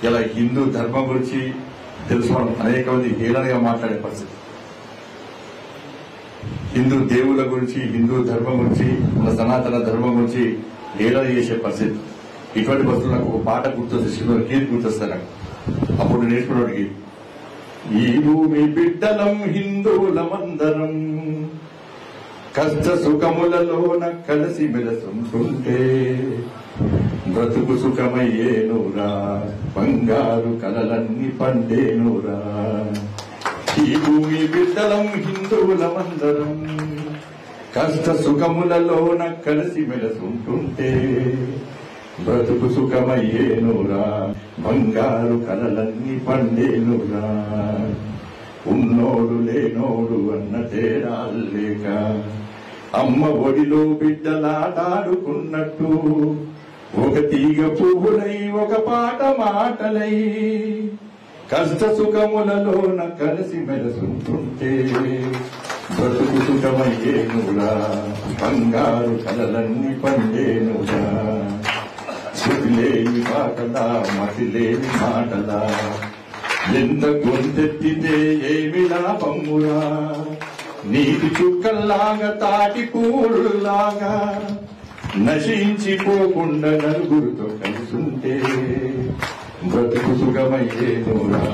ఇలా హిందూ ధర్మం గురించి తెలుసుకోవడం అనేక మంది హేళనగా మాట్లాడే పరిస్థితి. హిందూ దేవుల గురించి, హిందూ ధర్మం గురించి, మన సనాతన ధర్మం గురించి హేళన చేసే పరిస్థితి. ఇటువంటి పరిస్థితులు నాకు ఒక పాట గుర్తొస్తుంది, శ్రీమతి గీత గుర్తొస్తాను నాకు. అప్పుడు నేర్చుకున్నవాడికి, ఈ భూమి బిడ్డలం హిందువులమందరం, కష్ట సుఖములలోన కలిసి మెలసుంటుంటే బ్రతుకు సుఖమయ్యేనురా, బంగారు కలలన్నీ పండేనురా. ఈ భూమి బిడ్డలం హిందువులమందరం, కష్ట సుఖములలోన కలిసి మెలసుంటుంటే బ్రతుకు సుఖమయ్యేనురా, బంగారు కలలన్నీ పండేనురా. ఉన్నోడు లేనోడు అన్న తేడాలు లేక, అమ్మ ఒడిలో బిడ్డలాడాడుకున్నట్టు, ఒక తీగ పువ్వులై ఒక పాట మాటలై కష్ట సుఖములలోన కలిసి మెలసుంటుంటే బ్రతుకు సుఖమయ్యేనురా, బంగారు కలలన్నీ పండేనురా. శృతిలేని పాటలా మతిలేని మాటలా, ఎంత గొంతెత్తితే ఏమి లాభమురా. నీటి చుక్కల్లాగా తాటి పూలులాగా నశించిపోకుండా నలుగురితో కలిసుంటే బ్రతుకు సుఖమయ్యేనురా,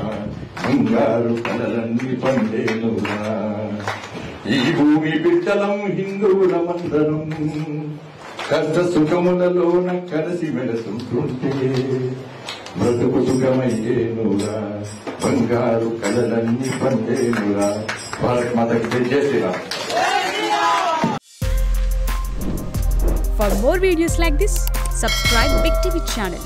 బంగారు కలలన్నీ పండేనురా. ఈ భూమి బిడ్డలం హిందువులమందరం, కష్ట సుఖములలోన కలిసి మెలసుంటుంటే బ్రతుకు సుఖమయ్యేనురా, బంగారు కలలన్నీ పండేనురా. భారత్ మాతకి జై Sriram. For more videos like this, subscribe Big TV channel.